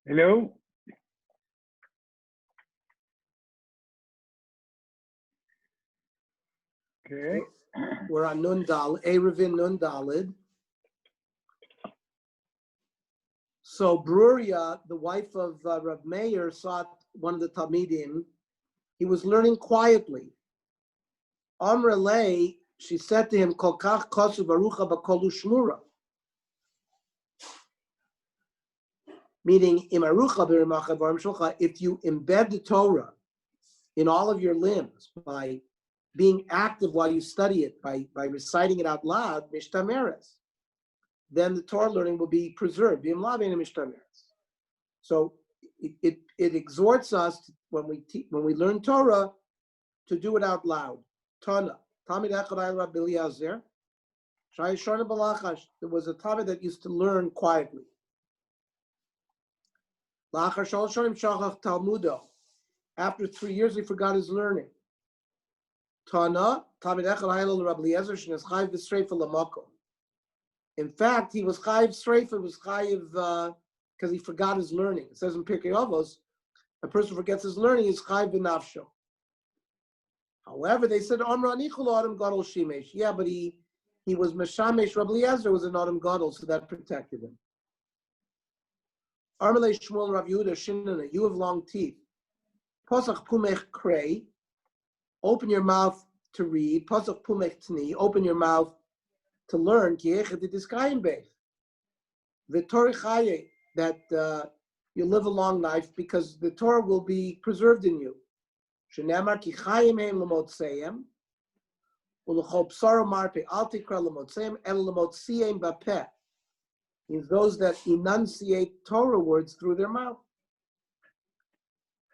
Hello? Okay. We're on Nun Daled, Eruvin Nun Daled. So Bruria, the wife of Rav Meir, saw one of the Talmidim. He was learning quietly. Amr Lei, she said to him, Kol kach kosu barucha b'kolu shmura. Meaning, if you embed the Torah in all of your limbs by being active while you study it, by reciting it out loud, mishtameres, then the Torah learning will be preserved. So it exhorts us when we learn Torah to do it out loud. Tana. There was a Talmid that used to learn quietly. After 3 years, he forgot his learning. In fact, he was chayiv streifa, was chayiv because he forgot his learning. It says in Pirkei Avos, a person forgets his learning is chayiv b'nafsho. However, they said, yeah, but he was Meshamesh, Rabbi Eliezer was an Adam Gadol, so that protected him. Armelei Shmuel Rav Yehuda Shinana, you have long teeth. Posach Pumech Krei, open your mouth to read. Posach Pumech Tni, open your mouth to learn. That you live a long life because the Torah will be preserved in you. Shenamar ki chayim heim lemotzeim, ulechol psaro marpe al tikra lemotzeim el lemotzeim bapeh. Means those that enunciate Torah words through their mouth.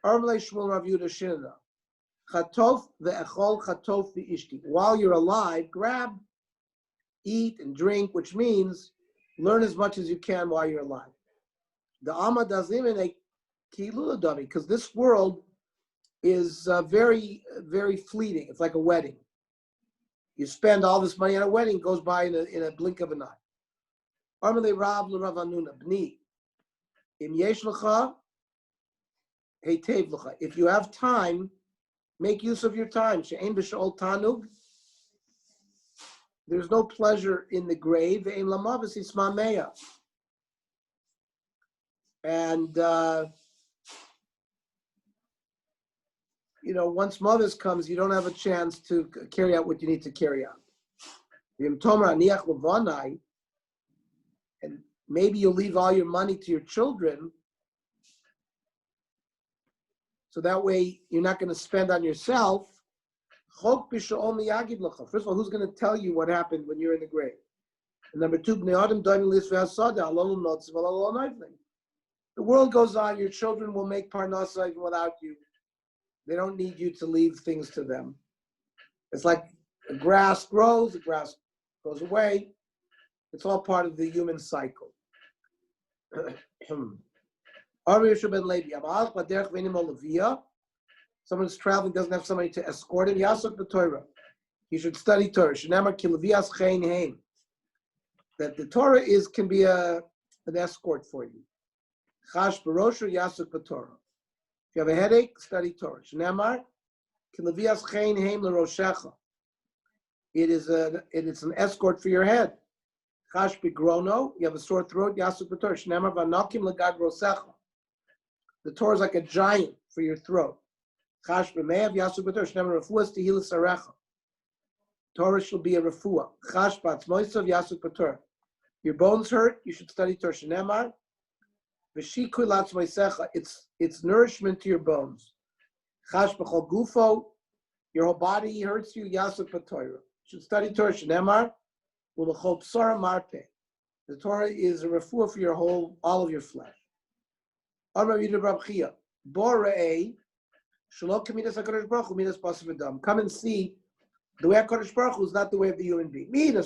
Armlei Shmuel Rav Yehuda Shinana, chatof ve'echol chatof ve'ishti. While you're alive, grab, eat, and drink, which means learn as much as you can while you're alive. The Amma does even a kiluladami, because this world is very, very fleeting. It's like a wedding. You spend all this money on a wedding, it goes by in a blink of an eye. Armalei Rav l'Rav Anuna b'ni im yesh l'cha heitev l'cha. If you have time, make use of your time. She'ein b'sha'ol tanug. There's no pleasure in the grave. Ve'ein lamavis isma meya. And once mothers comes, you don't have a chance to carry out what you need to carry out. And maybe you'll leave all your money to your children, so that way you're not going to spend on yourself. First of all, who's going to tell you what happened when you're in the grave? And number two, the world goes on, your children will make parnasa even without you. They don't need you to leave things to them. It's like the grass grows, the grass goes away. It's all part of the human cycle. Someone's traveling, doesn't have somebody to escort him. He should study Torah. That the Torah can be an escort for you. If you have a headache, study Torah. It's an escort for your head. Chash bigrono, you have a sore throat, yasuk b'torah. Shnemar v'anakim l'gag rosecha. The Torah is like a giant for your throat. Chash b'meyav, yasuk b'torah. Shnemar refuas tehila sarecha. Torah shall be a refuah. Chash b'atzmoisav, yasuk b'torah. Your bones hurt, you should study Torah. Shnemar v'shikui l'atzmoisecha. It's nourishment to your bones. Chash b'chol gufo, your whole body hurts you, yasuk b'torah. You should study Torah. Shnemar the Torah is a refuah for all of your flesh. Come and see the way HaKadosh Baruch Hu is not the way of the human being. The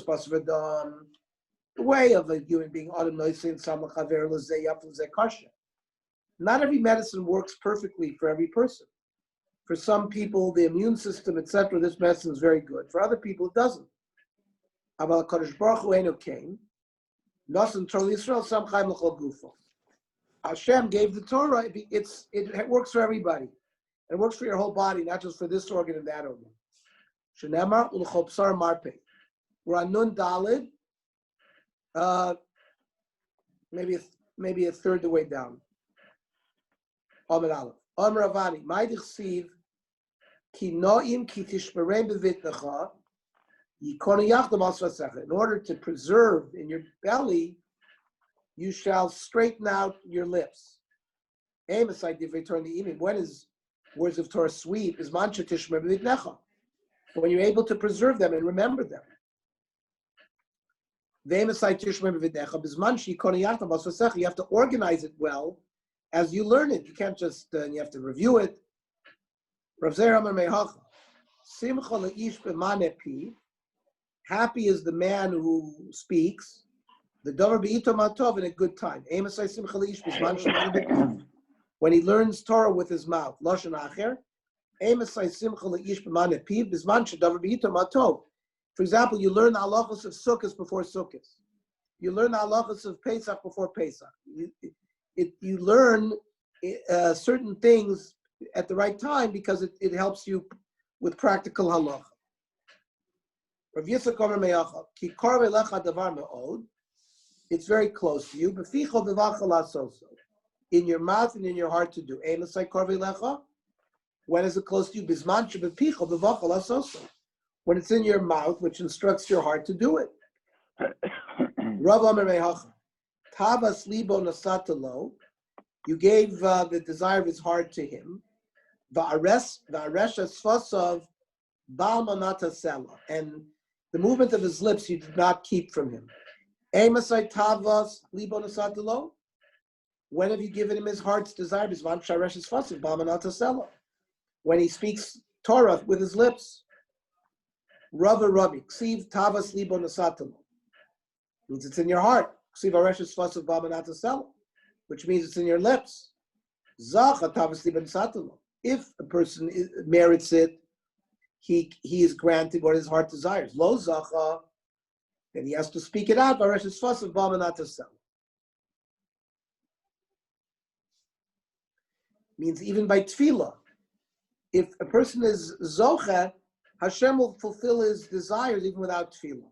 way of a human being. Not every medicine works perfectly for every person. For some people, the immune system, etc., this medicine is very good. For other people, it doesn't. Kadosh Baruch Hu Eino came. Nasan Torah Yisrael Sam Chaim L'Chol Gufo. Hashem gave the Torah. It works for everybody. It works for your whole body, not just for this organ and that organ. Shenemar ulchopsar marpe. We're on Nun Dalid. Maybe a third the way down. Amar Aleph. Amar Avani. Ma'idich siv ki noim ki tishmerem bevitnecha yikonu yachdam al svasecha. In order to preserve in your belly, you shall straighten out your lips. When is words of Torah sweet? Is mancha tishmer b'vidnecha. When you're able to preserve them and remember them. You have to organize it well as you learn it. You can't just, you have to review it. Happy is the man who speaks. The davar be'ito matov in a good time. When he learns Torah with his mouth. Lashon acher. For example, you learn the halachos of Sukkot before Sukkot. You learn the halachos of Pesach before Pesach. You learn certain things at the right time because it helps you with practical halacha. Rav Yitzchak Omer Me'achal, ki karve lecha davar me'od. It's very close to you. B'ficho v'vachal asoso. In your mouth and in your heart to do. Emasai karve lecha. When is it close to you? Bisman shebepicho v'vachal asoso. When it's in your mouth, which instructs your heart to do it. Rav Omer Me'achal, tavas libo nasatalo. You gave the desire of his heart to him. Va'aresh asfasav bal manata sela. And the movement of his lips you did not keep from him. Emasai tavas libo nasatalo. When have you given him his heart's desire? Bisman sharesh asfasav bal manata sela. When he speaks Torah with his lips. Rava Rabbi, ksiv tavas libo nasatalo. Means it's in your heart. Ksiv aresh asfasav bal manata sela. Which means it's in your lips. Zacha tavas libo nasatalo. If a person merits it, he is granted what his heart desires. Lo zacha, then he has to speak it out. Aresh asfasav bal manata sela. Means even by tefillah, if a person is zocha, Hashem will fulfill his desires even without tefillah,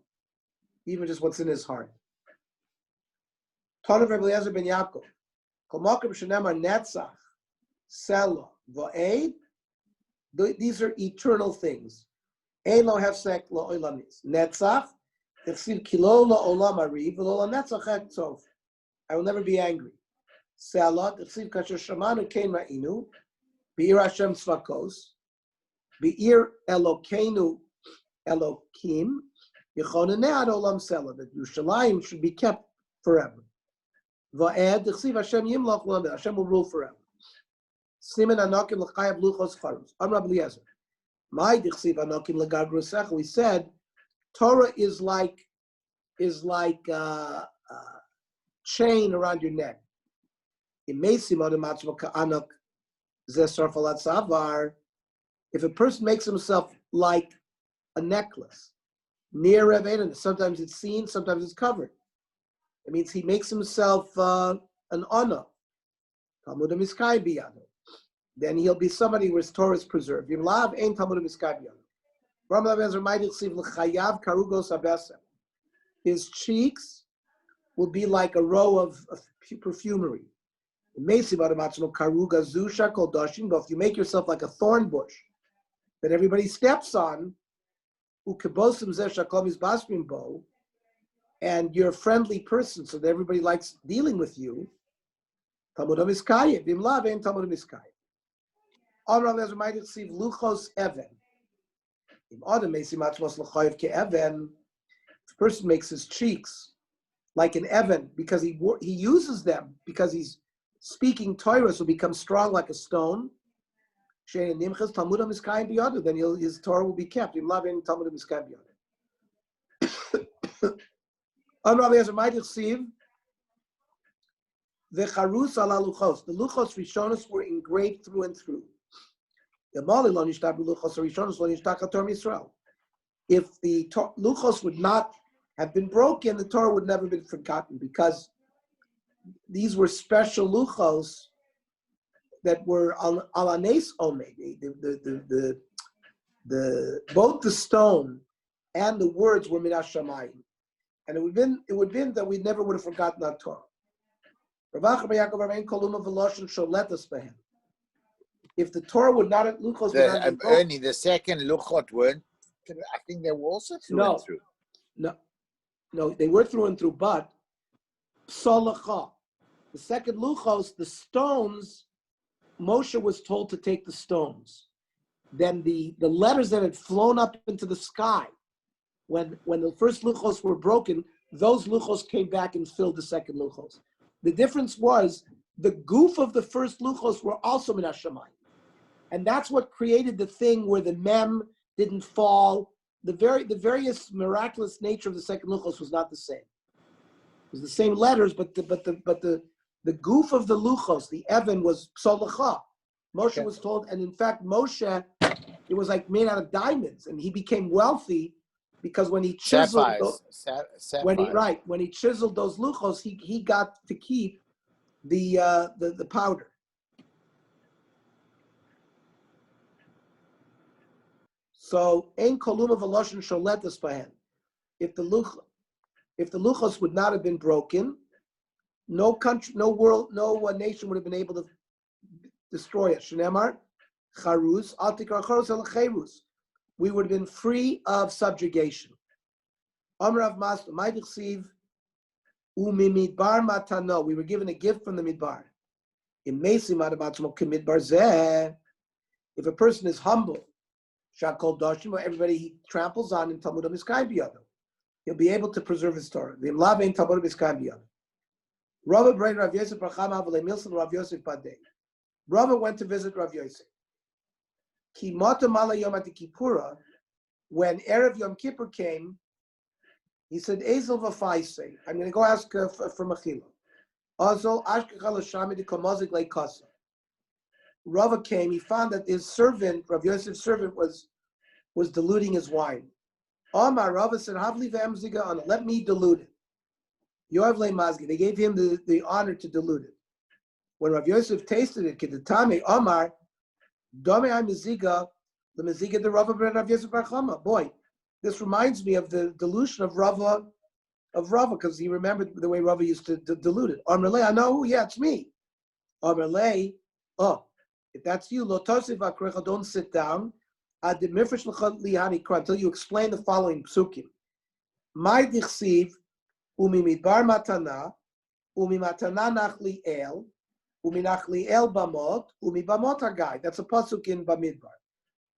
even just what's in his heart. Tanav Rebbe Eliezer ben Yaakov, kol makom shenemar netzach, sela, va'ed. These are eternal things. Ein lo hefsek lo olamis. Netzach, tefsil kilo lo olam ariv, v'lo netzach et sof. I will never be angry. Sela, tefsil kasher shamanu kein ra'inu, be'ir Hashem tzvakos. Be'ir Elokeinu Elokim, Yechonenei ad olam sela, that Yerushalayim should be kept forever. Va'ed, D'chsiv Hashem yimloch l'olam, Hashem will rule forever. Simen anokim l'chayav luchos charus. Amar Rabbi Eliezer, my D'chsiv anokim l'gagru sechel. We said Torah is like a chain around your neck. Imesim adam atzmo ka'anok zesar falat savar. If a person makes himself like a necklace, near Rev Einan, sometimes it's seen, sometimes it's covered. It means he makes himself an honor. Then he'll be somebody where his Torah is preserved. His cheeks will be like a row of perfumery. But if you make yourself like a thorn bush that everybody steps on, and you're a friendly person, so that everybody likes dealing with you. If a person makes his cheeks like an Evan, because he uses them, because he's speaking Torah, so become strong like a stone, then his Torah will be kept. The charus ala luchos. The luchos rishonos were engraved through and through. If the luchos would not have been broken, the Torah would never have been forgotten, because these were special luchos that were alanes ome. The both the stone and the words were min hashamayim, and it would have been that we never would have forgotten our Torah. If the Torah would not have luchos, only the second luchot weren't. I think they were also through and through. No, they were through and through, but psalacha, the second luchos, the stones, Moshe was told to take the stones. Then the letters that had flown up into the sky, when the first luchos were broken, those luchos came back and filled the second luchos. The difference was the goof of the first luchos were also min hashamayim. And that's what created the thing where the mem didn't fall. The various miraculous nature of the second luchos was not the same. It was the same letters, but the goof of the luchos, the Evan, was psalacha. Moshe was told, and in fact, Moshe, it was like made out of diamonds, and he became wealthy because when he chiseled when he chiseled those luchos, he got to keep the powder. So ein koluma v'loshen sholetas bahen. If the luchos would not have been broken, no country, no world, no nation would have been able to destroy it. Shneimar charus al tikar charos el cherus. We would have been free of subjugation. Amrav Maslo Ma'dichsiv u'mimidbar matano. We were given a gift from the midbar. In Mesim Adabatzmo Kimidbar Zeh. If a person is humble, Shakol Doshim, everybody he tramples on in Talmud Miskayim Biyado, he'll be able to preserve his Torah. The Imlavein Talmud Miskayim Biyado. Rava Brain Rav Yosef Rachama Avale Milson Rav Yosef Padei. Rava went to visit Rav Yosef. Ki Mata Mala Yom Kipura, when Erev Yom Kippur came, he said, Ezel v'faisei, I'm going to go ask for Mechila. Azol ashkechal shami de komozik leikasa. Rava came, he found that his servant, Rav Yosef's servant, was diluting his wine. Omar, Rava said, Havli v'emziga on it, let me dilute it. Yoav le mazgi, they gave him the honor to dilute it. When Rav Yosef tasted it, Kedetame, Omar, Dome ha-meziga, the meziga de Rava ben Rav Yosef bar Chama. Boy, this reminds me of the dilution of Rava, because he remembered the way Rava used to dilute it. Amrle, I know, yeah, it's me. Amrle, oh, if that's you, lo tosif akrecha, don't sit down. Ad mifresh l'chad lihani kra, until you explain the following psukim. My dichsiv, umi midbar matana, umi matana nachli el, umi nachli el bamot, umi bamot hagai. That's a pasuk in Bamidbar.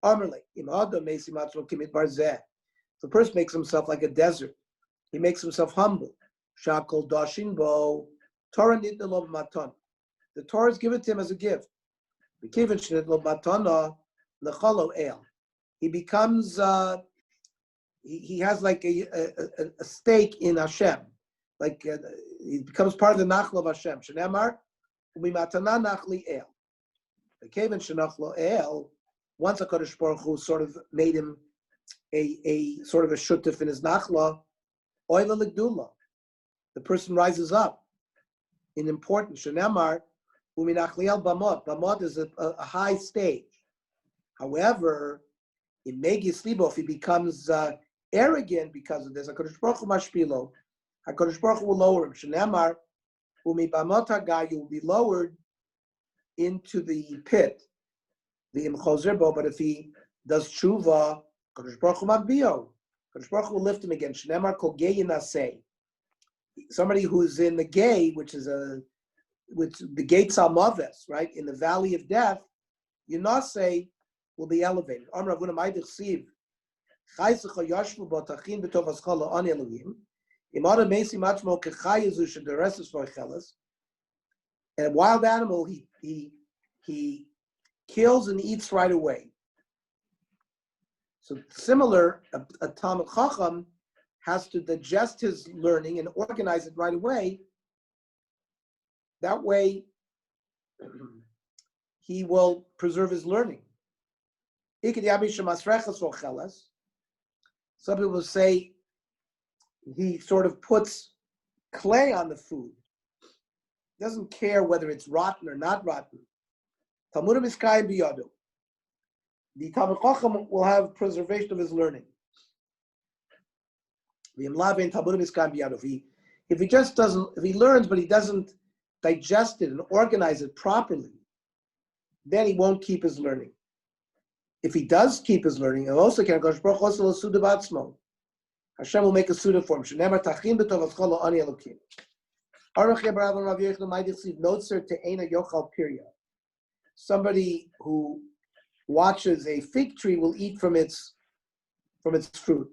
Amrle, im adam mesi matzlo kimidbar zeh. The person makes himself like a desert. He makes himself humble. Shakol dashin bo Torah nitna lo matan. The Torah is given to him as a gift. He becomes he has like a stake in Hashem, like he becomes part of the nachla of Hashem. Shenemar umimatana nachli el. The kevan shenachlo el. Once HaKadosh Baruch Hu sort of made him a sort of a shutuf in his nachla. Oila legdula. The person rises up in importance. Shenemar. Uminachliel bamot. Bamot is a high stage. However, in Megis Libo, if he becomes arrogant because of this, HaKadosh Baruch Hu mashpilo, HaKadosh Baruch Hu will lower him. Shenemar, umi bamot hagai, you will be lowered into the pit, the imchozer bo. But if he does tshuva, HaKadosh Baruch Hu magbio. HaKadosh Baruch Hu will lift him again. Shenemar kol gei yinasei. Somebody who's in the gay, which the gates are maves, right? In the valley of death, Yinasei will be elevated. And a wild animal, he kills and eats right away. So similar, a Talmid Chacham has to digest his learning and organize it right away. That way, he will preserve his learning. Some people say he sort of puts clay on the food. doesn't care whether it's rotten or not rotten. Talmudim iskayim biyadu. The Talmud Chacham will have preservation of his learning. If he just doesn't, if he learns but he doesn't digest it and organize it properly, then he won't keep his learning. If he does keep his learning, and also can Hashem will make a suda for him. Somebody who watches a fig tree will eat from its fruit.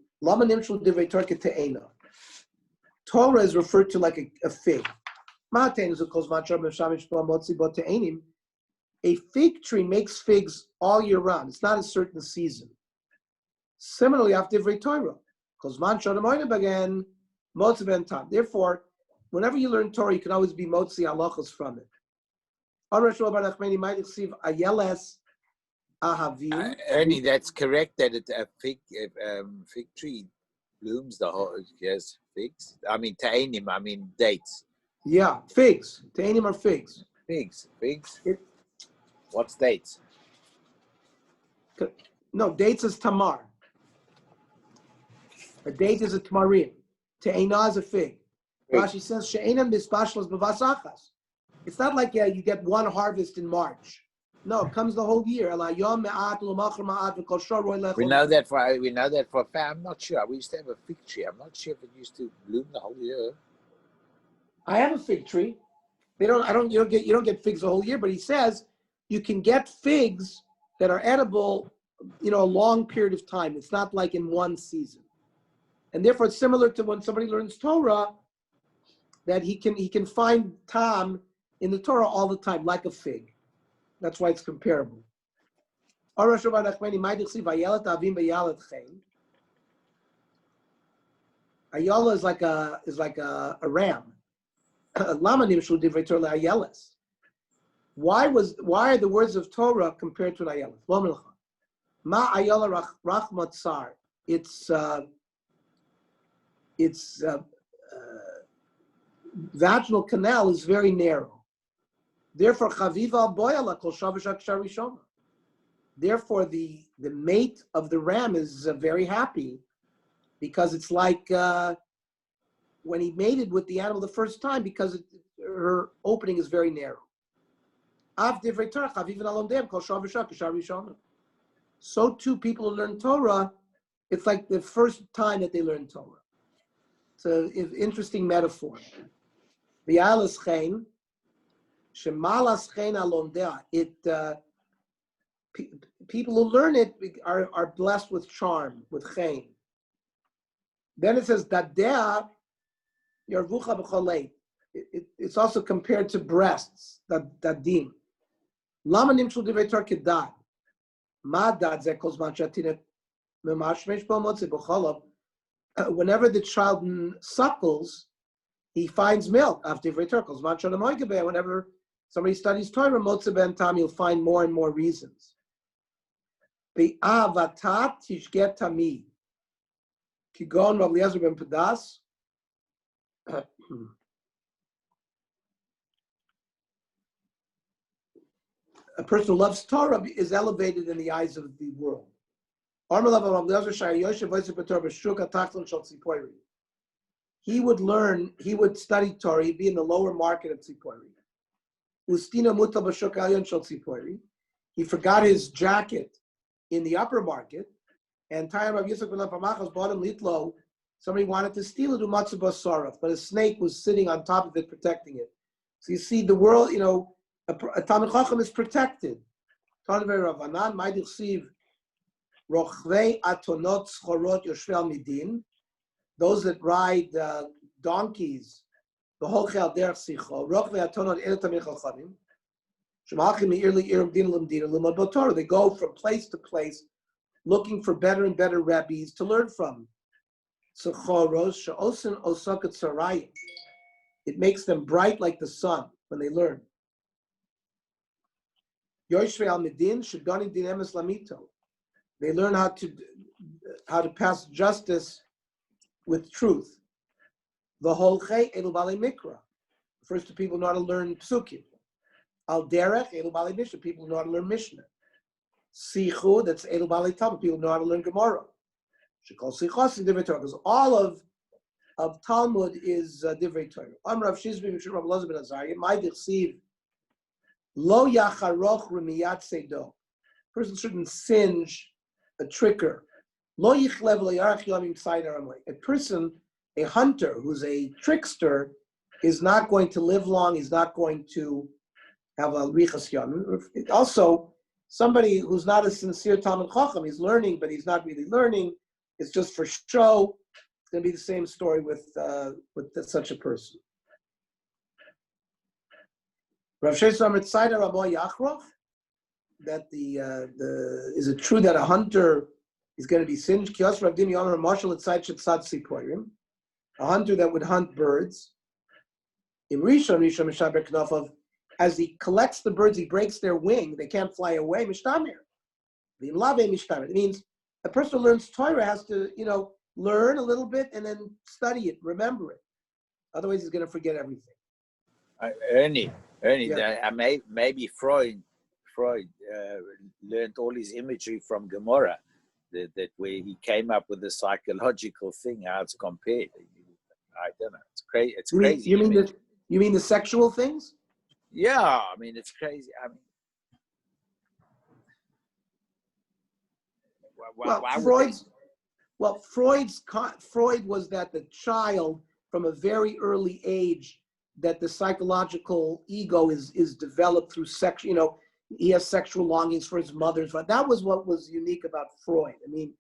Torah is referred to like a fig. A fig tree makes figs all year round. It's not a certain season. Similarly, after Divrei Torah, therefore, whenever you learn Torah, you can always be motzi halachos from it. Ernie, that's correct that a fig tree blooms the whole. Yes, figs. I mean ta'anim. I mean dates. Yeah, figs. Ta'anim are figs. Figs. What's dates? No, dates is tamar. A date is a tamarim. Te'ena is a fig. Rashi says she'enam bispashlos b'vasachas. It's not like you get one harvest in March. No, it comes the whole year. We know that for a fact. I'm not sure. We used to have a fig tree. I'm not sure if it used to bloom the whole year. I have a fig tree. You don't get figs the whole year, but he says you can get figs that are edible, a long period of time. It's not like in one season. And therefore it's similar to when somebody learns Torah, that he can find tam in the Torah all the time, like a fig. That's why it's comparable. Ayala is like a ram. Why are the words of Torah compared to an ayala? Ma ayala rachmat tsar. Its vaginal canal is very narrow. Therefore, therefore, the mate of the ram is very happy, because it's like when he mated with the animal the first time, because her opening is very narrow. So too, people who learn Torah, it's like the first time that they learn Torah. It's an interesting metaphor. People who learn it are blessed with charm, with chen. Then it says dadea yarvucha b'cholei. It's also compared to breasts, dadim. Lama nimshul divrei Torah kedad. Ma dad ze kol zman she'atinet memashmesh bo motze b'cholav. Whenever the child suckles, he finds milk. After divrei Torah kol zman she'adam hoigabeh. Whenever somebody studies Torah, motze ben tam, you'll find more and more reasons. Be'avatat tishget tamid. Kigon Rav Eliezer ben Padas. A person who loves Torah is elevated in the eyes of the world. He would learn, he would study Torah, he'd be in the lower market of Tzipori. He forgot his jacket in the upper market, and somebody wanted to steal it, but a snake was sitting on top of it, protecting it. So you see, the world, a Talmid Chacham is protected. Those that ride donkeys, the whole chel derech sicho, they go from place to place, looking for better and better rabbis to learn from. It makes them bright like the sun when they learn. They learn how to pass justice with truth. The whole mikra. refers to people who know how to learn psukim. Al derech, elu bali mishnah, people who know how to learn mishnah. Sichu, that's elu bali Talmud, people who know how to learn Gemara. Shekol sichos divrei Torah, because all of Talmud is divrei Torah. Amrav Shizbi Mishum Rav Elazar ben Azariah, my dichsiv, lo yacharoch remiyat sedo. Person shouldn't singe a tricker. Lo yichlev le'yarach yomim tzayid aramay. A person, a hunter who's a trickster, is not going to live long. He's not going to have a richas yomim. Also, somebody who's not a sincere Talmud Chacham, he's learning, but he's not really learning. It's just for show. It's going to be the same story with such a person. Rav Shesha Amrit Tzayda Rabbi Yachroch, that is it true that a hunter is going to be singed? Kios Rav Din Yomer Marshal at Tzayd Shetzad Siporim, a hunter that would hunt birds. Im Rishon Mishaber Knofov, as he collects the birds, he breaks their wing. They can't fly away. Mishtamir. V'im lave mishtamir. It means a person who learns Torah has to, learn a little bit and then study it, remember it. Otherwise, he's going to forget everything. Ernie, Yeah. maybe Freud learned all his imagery from Gemara, that where he came up with the psychological thing, how it's compared. I don't know. It's crazy. It's crazy. You mean the sexual things? Yeah, I mean, it's crazy. I mean, Freud was that the child from a very early age, that the psychological ego is developed through sex. He has sexual longings for his mother's. That was what was unique about Freud. I mean,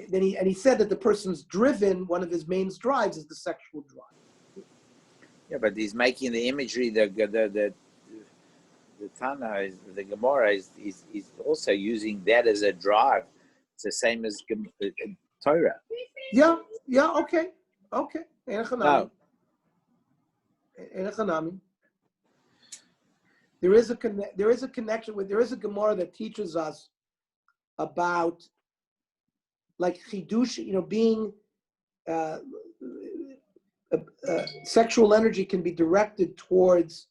then he said that the person's driven. One of his main drives is the sexual drive. Yeah, but he's making the imagery. The Tana, the Gemara is also using that as a drive. It's the same as Torah. Yeah. Okay. No. There is a connection with. There is a Gemara that teaches us about, like chidush, being sexual energy can be directed towards,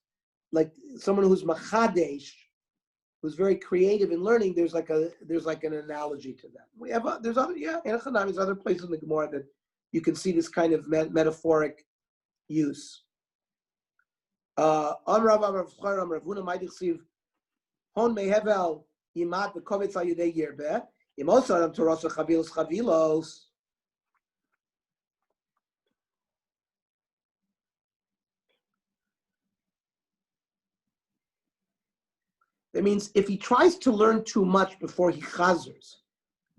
like someone who's machadesh, who's very creative in learning. There's like an analogy to that. There's other places in the Gemara that you can see this kind of metaphoric use. That means if he tries to learn too much before he chazers,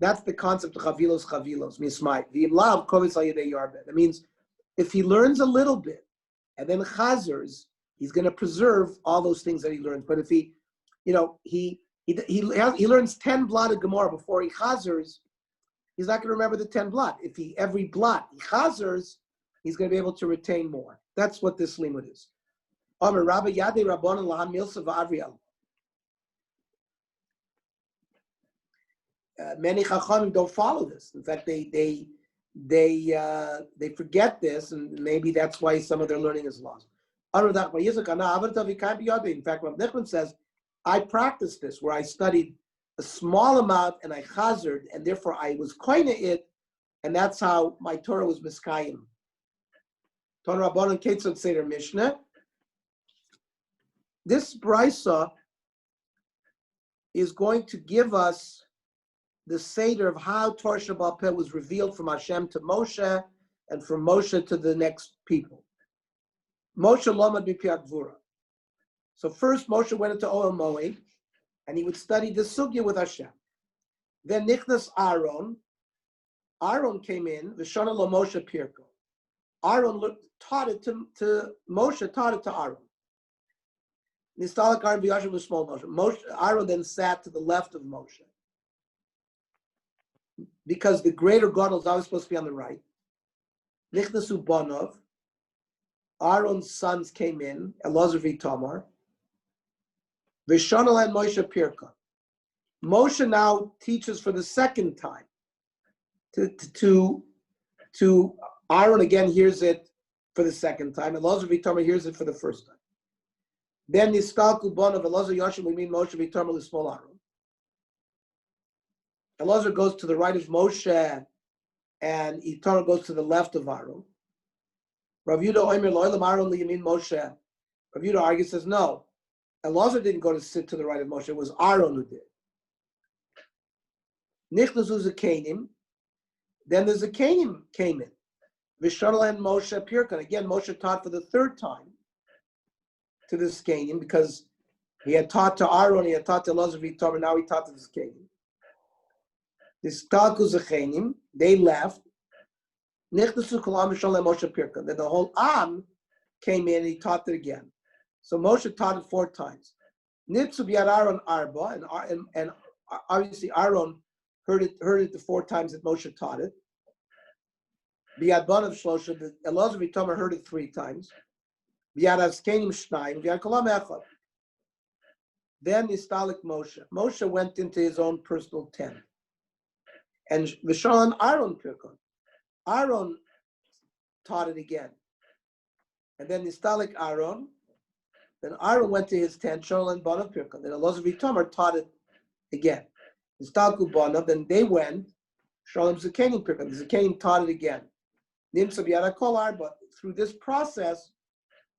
that's the concept of chavilos, mismai. That means if he learns a little bit and then chazers, he's going to preserve all those things that he learns. But if he learns 10 blot of Gemara before he chazers, he's not going to remember the 10 blot. If every blot he chazers, he's going to be able to retain more. That's what this limud is. Many chachamim don't follow this. In fact, they forget this, and maybe that's why some of their learning is lost. In fact, Rav Nachman says, I practiced this where I studied a small amount and I chazered, and therefore I was koine it, and that's how my Torah was miskayim. Torah Rabbanon Ketzot Seder Mishnah. This brisa is going to give us the Seder of how Torah Sheba'al Peh was revealed from Hashem to Moshe and from Moshe to the next people. Moshe Lomad B'Pi Gvura. So first Moshe went into Ohel Moed and he would study the Sugya with Hashem. Then Nichnas Aaron. Aaron came in, V'shana Lo Moshe Pirko. Aaron taught it to Moshe, taught it to Aaron. Nistalak Aaron V'yashav L'Shmol Moshe. Aaron then sat to the left of Moshe, because the greater Gadol is always supposed to be on the right. Nichnasu Bonov, Aaron's sons came in, Elazar v'Tamar. V'shana and Moshe Pirka. Moshe now teaches for the second time to Aaron. Again, hears it for the second time. Elazar Vitarma hears it for the first time. Then Nistalku Bon of Elazar Yashim, we mean Moshe Vitarma L'Smol Aaron. Elazar goes to the right of Moshe, and Itarma goes to the left of Aaron. Rav Yudah Omer Lo'ilam Aaron Liyamin Moshe. Rav Yudah argues, says no. Elazar didn't go to sit to the right of Moshe. It was Aaron who did. Nichnazu Zakanim. Then the Zakanim came in. Vishonal and Moshe Pirkan. Again, Moshe taught for the third time to the Zakanim because he had taught to Aaron, he had taught to Elazar Vitarma, now he taught to the Zakanim. The Stalku Zakanim, they left. Nichnazu Kalam Vishonal and Moshe Pirkan. Then the whole Am came in and he taught it again. So Moshe taught it 4 times. Nitzu Biad Aaron Arba, and obviously Aaron heard it the 4 times that Moshe taught it. Biad Banav Shlosha, Elazar Vitarma heard it 3 times. Biad Askenim Shnayim, Biad Kolam Echad. Then Nistalik Moshe. Moshe went into his own personal tent. And Vishal and Aaron Pirkon. Aaron taught it again. And then Nistalik Aaron. Then Aaron went to his tent, Shol and Banav Pirkon. Then Elazar Vitarma taught it again. Nistalku Banav, then they went, Shalom Zakanim Pirkon. The Zakanim taught it again. Nimsa Biad Kol Arba. Through this process,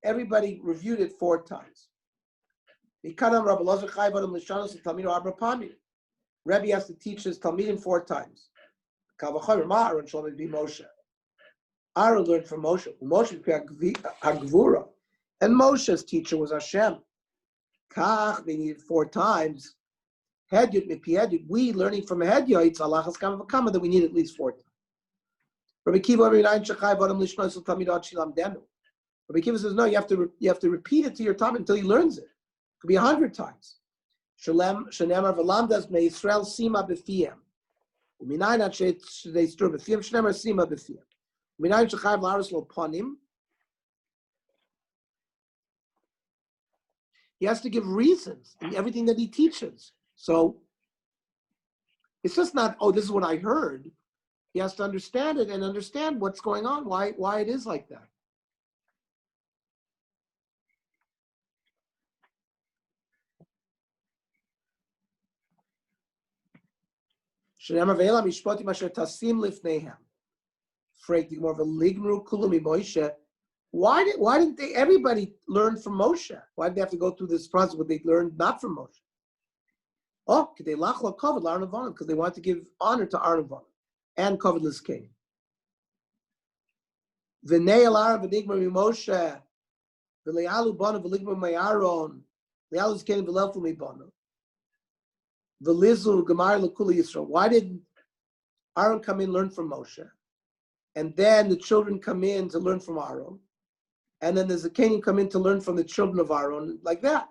everybody reviewed it 4 times. Rebbe has to teach his Talmidim 4 times. Aaron learned from Moshe. And Moshe's teacher was Hashem. Kach, they needed 4 times. We learning from Hedyot, it's Allah's Kama that we need at least 4 times. Rabbi Kiva says, no, you have to repeat it to your top until he learns it. It could be 100 times. Shalem shenemar v'lamdas me Yisrael sima b'fiyem. U'minayin at they stir b'fiyem shenemar sima b'fiyem. U'minayin shechayv la'aros lo ponim. He has to give reasons in everything that he teaches. So it's just not, oh, this is what I heard. He has to understand it and understand what's going on, why it is like that. Why didn't everybody learn from Moshe? Why did they have to go through this process where they learned not from Moshe? Oh, because they wanted to give honor to Arnavan and covetless king. Why did Aaron come in and learn from Moshe? And then the children come in to learn from Aaron. And then the Zakanim come in to learn from the children of Aaron, like that.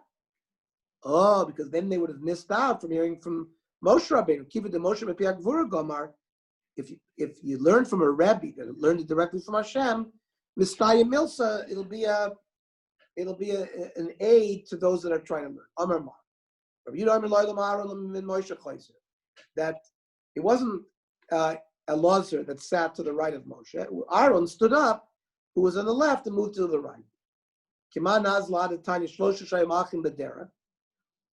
Oh, because then they would have missed out from hearing from Moshe Rabbeinu. Kiva de Moshe Bepiak Vura Gomar. If you learn from a Rebbe that learned it directly from Hashem, Mistaya Milsa, it'll be an aid to those that are trying to learn. Amar Ma. That it wasn't Elazar that sat to the right of Moshe. Aaron stood up, who was on the left, and moved to the right.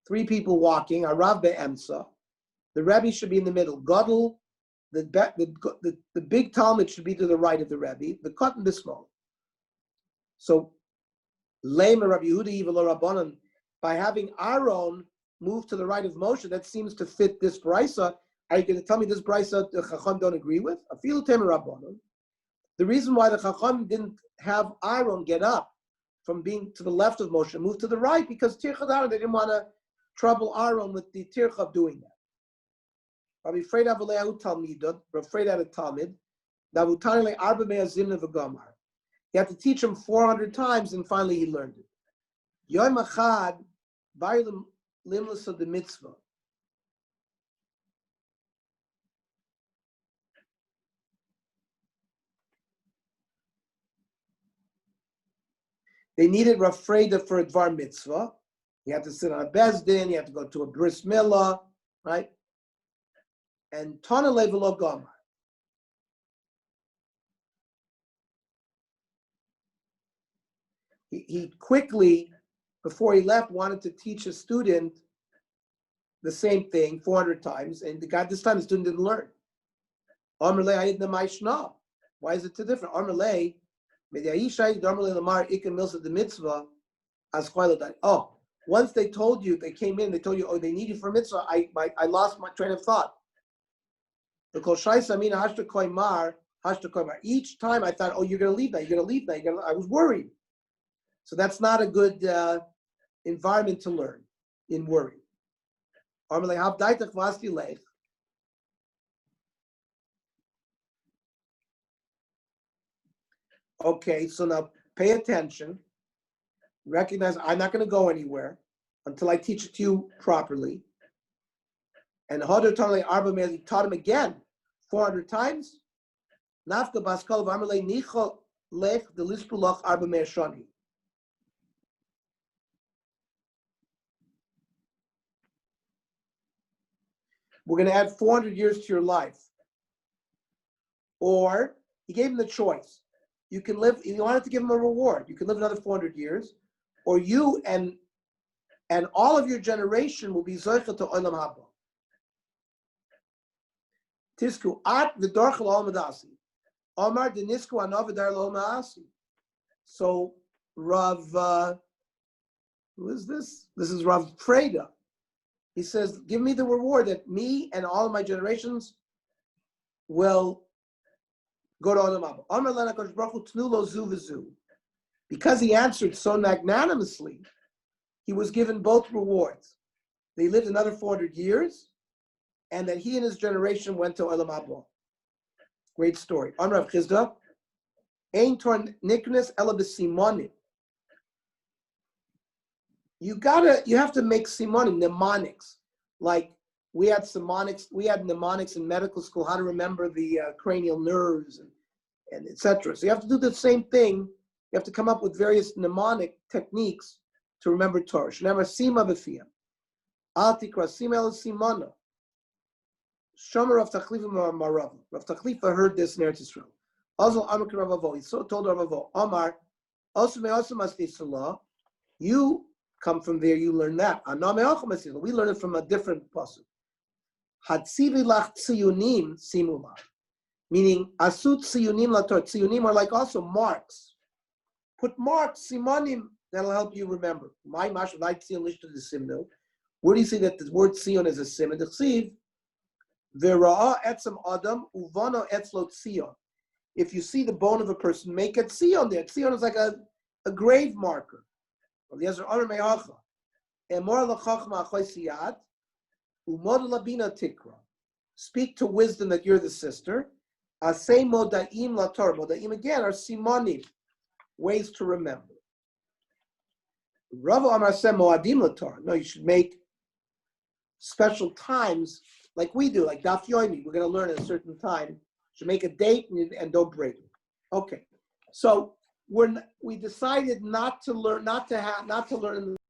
3 people walking, Arav be'emsa. The Rebbe should be in the middle. Gadol, the big Talmud should be to the right of the Rebbe, the Katan Bismol. So, Lema Rabbi Yehuda Yivalo Rabbanan, by having Aaron move to the right of Moshe, that seems to fit this brisa. Are you going to tell me this brisa the Chacham don't agree with? Afilu Temer Rabbanan. The reason why the Chacham didn't have Aaron get up from being to the left of Moshe, move to the right, because Tirchad Aaron, they didn't want to trouble Aaron with the Tircha of doing that. Rabbi Freid Avalehu Talmidot, Rabbi Freid had a Talmud, Davutani Arba Me'azimna V'Gomar. He had to teach him 400 times, and finally he learned it. Yom Achad, Ba'ilim Limlus of the Mitzvah. They needed Rav Freida for a Dvar Mitzvah. He had to sit on a Bezdin, he had to go to a Bris Milah, right? And Tana Levelo Gomar. he quickly, before he left, wanted to teach a student the same thing 400 times, and this time the student didn't learn. Why is it too different? Oh, once they told you, they came in, they told you, oh, they need you for mitzvah, I lost my train of thought. Each time I thought, oh, you're going to leave that, I was worried. So that's not a good environment to learn, in worry. Okay, so now pay attention. Recognize I'm not going to go anywhere until I teach it to you properly. And Hodor Arba taught him again 400 times. Nafka Baskal Varmale Nicho Lech the Lispulach Arba Shani. We're going to add 400 years to your life. Or he gave him the choice. You can live, if you wanted to give him a reward, you can live another 400 years, or you and all of your generation will be Zoicha to Olam Haba. Tisku at v'dorchel al madasi. Omar denisku anavidar lo maasi. So Rav, who is this? This is Rav Freda. He says, give me the reward that me and all of my generations will go to Olam Haba. Omar lena kosh baruch hu tnu lo zu v'zu. Because he answered so magnanimously, he was given both rewards. They lived another 400 years, and that he and his generation went to Olam Haba. Great story. On Rav Chizda, Ein torn niknes ela b'simonim. You have to make simonim, mnemonics. Like we had mnemonics in medical school, how to remember the cranial nerves and etc. So you have to do the same thing. You have to come up with various mnemonic techniques to remember Torah. Shnema sima b'fiyam. Al tikra sima el simona. Shomer Rav Tachlifa Marav. Rav Tachlifa heard this in Eretz Yisrael. Also Amar Rav Avo. He told Rav Avo, Amar, also masdi salah. You come from there, you learn that. We learn it from a different pasuk. Hatzivi lach tziyunim simula. Meaning, asut tziyunim lator. Tziyunim are like also marks. Put marks, simonim, that'll help you remember. My mash, like tziyon lish to the simno. Where do you see that the word tziyon is a sim? And the chtziv, v'ra'a etzem adam, uvano etzlo tziyon. If you see the bone of a person, make a tziyon there. Tziyon is like a grave marker. Speak to wisdom that you're the sister. Asay modaim lator. Modaim again are simonim, ways to remember. Rav Amar said moadim lator. No, you should make special times like we do, like Daf Yomi. We're going to learn at a certain time. You should make a date and don't break it. Okay, so we decided not to learn